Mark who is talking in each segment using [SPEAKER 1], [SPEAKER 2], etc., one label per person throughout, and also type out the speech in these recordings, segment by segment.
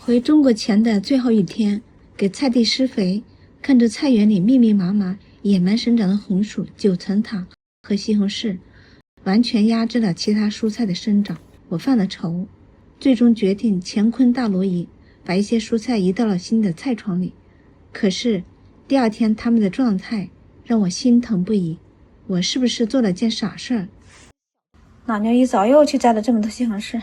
[SPEAKER 1] 回中国前的最后一天，给菜地施肥，看着菜园里密密麻麻野蛮生长的红薯、九层塔和西红柿，完全压制了其他蔬菜的生长。我犯了愁，最终决定乾坤大挪移，把一些蔬菜移到了新的菜床里。可是第二天它们的状态让我心疼不已，我是不是做了件傻事儿？老牛一早又去摘了这么多西红柿，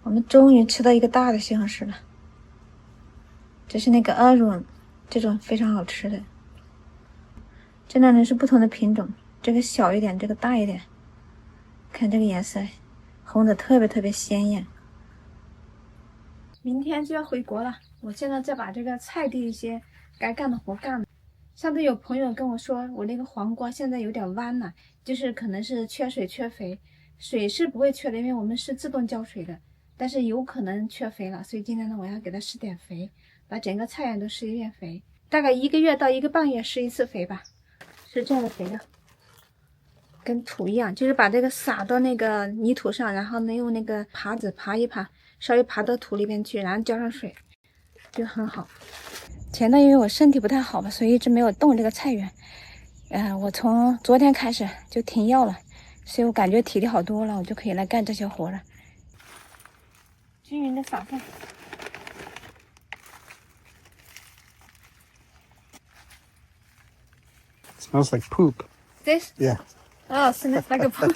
[SPEAKER 1] 我们终于吃到一个大的西红柿了。这是那个阿润，这种非常好吃的。这两种是不同的品种，这个小一点，这个大一点。看这个颜色，红的特别鲜艳。明天就要回国了，我现在再把这个菜地一些该干的活干了。上次有朋友跟我说，我那个黄瓜现在有点弯了，就是可能是缺水缺肥。水是不会缺的，因为我们是自动浇水的，但是有可能缺肥了，所以今天呢，我要给它施点肥，把整个菜园都施一遍肥，大概1个月到1个半月施一次肥吧，是这样的肥的，跟土一样，就是把这个撒到那个泥土上，然后呢用那个耙子耙一耙，稍微耙到土里边去，然后浇上水，就很好。前段因为我身体不太好吧，所以一直没有动这个菜园。我从昨天开始就停药了，所以我感觉体力好多了，我就可以来干这些活了。均匀的撒放。
[SPEAKER 2] Smells like poop.
[SPEAKER 1] This?
[SPEAKER 2] Yeah.
[SPEAKER 1] Oh, smells like a poop.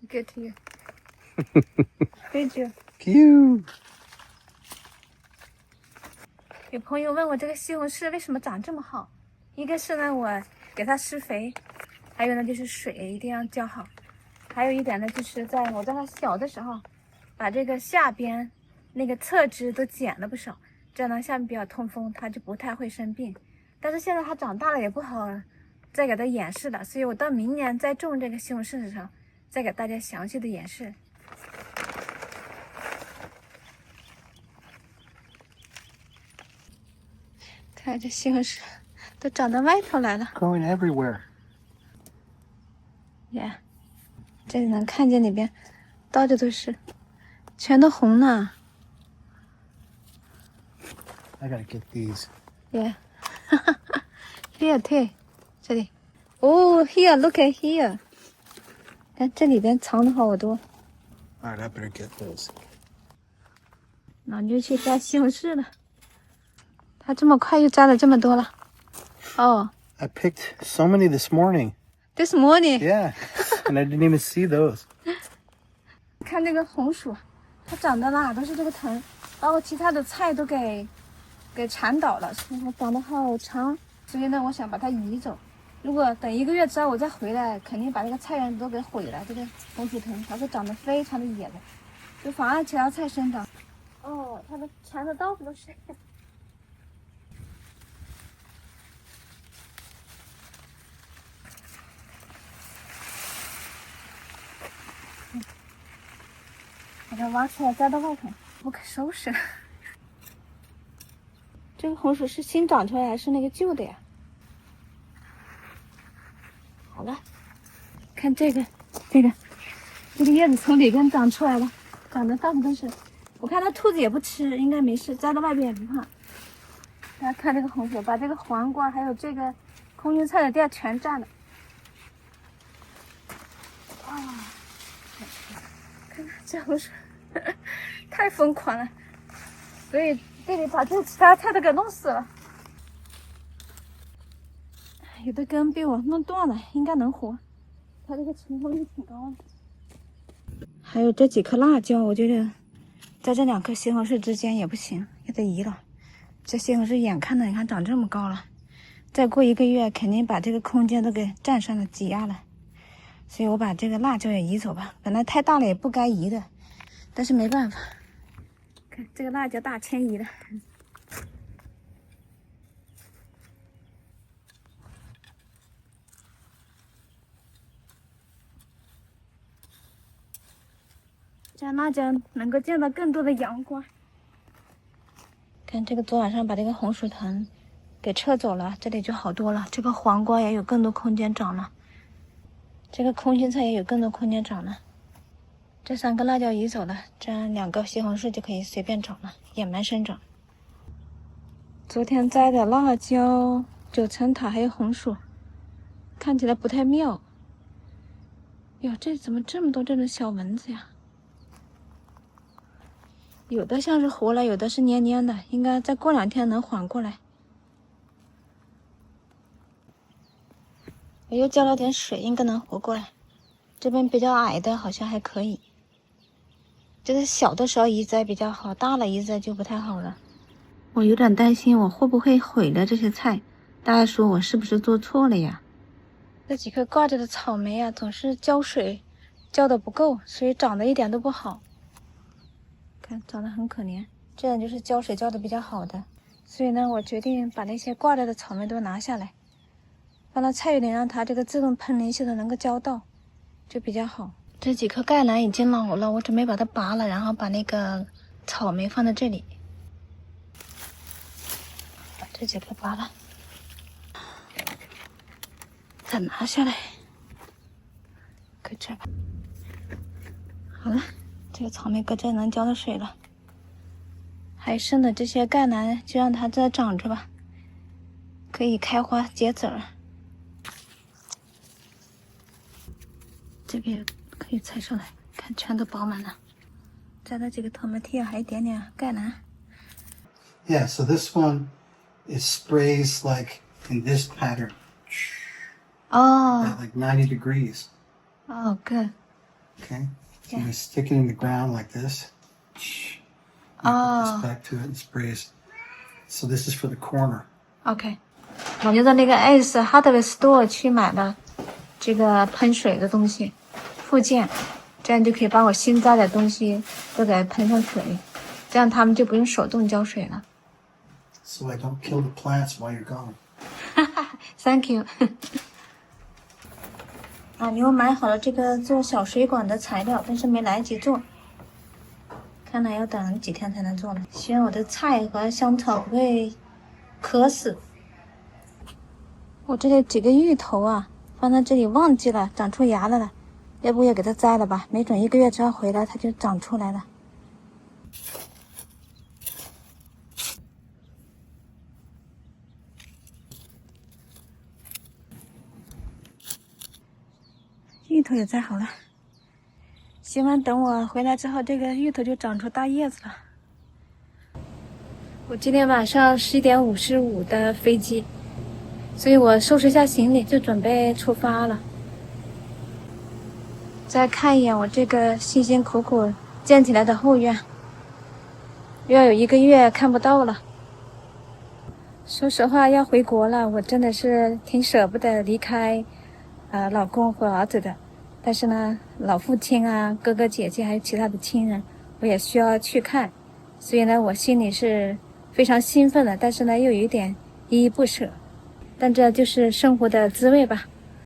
[SPEAKER 1] Good to you. Thank you.
[SPEAKER 2] Cute.
[SPEAKER 1] 有朋友问我这个西红柿为什么长这么好，一个是呢我给它施肥，还有呢就是水一定要浇好，还有一点呢就是我在它小的时候，把这个下边那个侧枝都剪了不少，这样呢下面比较通风，它就不太会生病。但是现在它长大了也不好再给它演示了，所以我到明年再种这个西红柿的时候，再给大家详细的演示。看这西红柿都长到外头来了。
[SPEAKER 2] Growing everywhere.
[SPEAKER 1] Yeah， 这里能看见里边到处都是，全都红了。
[SPEAKER 2] I gotta get these.
[SPEAKER 1] Yeah， here too， 这里。Oh here look at here， 看这里边藏的好多。
[SPEAKER 2] All right, I better get those.
[SPEAKER 1] 老牛去摘西红柿了，他这么快又摘了这么多了。哦。
[SPEAKER 2] I picked so many this morning.
[SPEAKER 1] This morning.
[SPEAKER 2] Yeah, and I didn't even see those.
[SPEAKER 1] 看这个红薯，它长的哪都是这个藤，把我其他的菜都给缠倒了，所以它长得好长。所以呢，我想把它移走。如果等1个月之后我再回来，肯定把这个菜园都给毁了。这个红薯藤它会长得非常的野的，就妨碍其他菜生长。哦，它的缠的到处都是。把它挖出来摘到外头，不可收拾了。这个红薯是新长出来还是那个旧的呀？好了，看这个叶子从里边长出来了，长得到处都是。我看它兔子也不吃，应该没事，摘到外边也不怕。大家看这个红薯，把这个黄瓜还有这个空心菜的地全占了。啊！看这红薯太疯狂了，所以这里把这其他菜都给弄死了。有的根被我弄断了，应该能活，它这个成活率挺高的。还有这几颗辣椒，我觉得在这2颗西红柿之间也不行，也得移了。这西红柿眼看着你看长这么高了，再过1个月肯定把这个空间都给占上了，挤压了。所以我把这个辣椒也移走吧，本来太大了也不该移的，但是没办法。看这个辣椒大迁移了。这样辣椒能够见到更多的阳光。看这个昨晚上把这个红薯藤给撤走了，这里就好多了。这个黄瓜也有更多空间长了，这个空心菜也有更多空间长了。这3个辣椒移走了，这样2个西红柿就可以随便长了，野蛮生长。昨天摘的辣椒、9层塔还有红薯，看起来不太妙。哟，这怎么这么多这种小蚊子呀？有的像是活了，有的是黏黏的，应该再过2天能缓过来。我又浇了点水，应该能活过来。这边比较矮的好像还可以，就是小的时候移栽比较好，大了移栽就不太好了。我有点担心我会不会毁了这些菜，大家说我是不是做错了呀？这几棵挂着的草莓啊，总是浇水浇的不够，所以长得一点都不好。看长得很可怜，这样就是浇水浇的比较好的。所以呢，我决定把那些挂着的草莓都拿下来，放到菜园里，让它这个自动喷淋系统能够浇到，就比较好。这几棵芥蓝已经老了，我准备把它拔了，然后把那个草莓放在这里。把这几棵拔了，再拿下来，搁这吧。好了，这个草莓搁这能浇的水了。还剩的这些芥蓝就让它再长着吧，可以开花结籽儿。这边可以采上来，看全都饱满了。摘了几个托马蒂，还一点点芥蓝。
[SPEAKER 2] Yeah, so this one it sprays like in this pattern.
[SPEAKER 1] Oh.
[SPEAKER 2] At like 90 degrees.
[SPEAKER 1] Oh, good.
[SPEAKER 2] Okay. So
[SPEAKER 1] Yeah.
[SPEAKER 2] you stick it in the ground like this. You put this back to it and sprays. So this is for the corner.
[SPEAKER 1] OK， 我就在那个 Ace Hardware Store 去买了这个喷水的东西附件，这样就可以把我新摘的东西都给喷上水，这样他们就不用手动浇水了。
[SPEAKER 2] So I don't kill the plants while you're gone.
[SPEAKER 1] Thank you 。啊，你又买好了这个做小水管的材料，但是没来得及做，看来要等几天才能做了。希望我的菜和香草不会渴死。我这里几个芋头啊，放在这里忘记了，长出芽来了，要不也给它摘了吧？没准1个月之后回来它就长出来了。芋头也摘好了，希望等我回来之后，这个芋头就长出大叶子了。我今天晚上11点55的飞机，所以我收拾一下行李就准备出发了。再看一眼我这个辛辛苦苦建起来的后院，又要有1个月看不到了。说实话，要回国了，我真的是挺舍不得离开老公和儿子的。但是呢，老父亲啊、哥哥姐姐还有其他的亲人，我也需要去看，所以呢，我心里是非常兴奋的，但是呢，又有一点依依不舍。但这就是生活的滋味吧。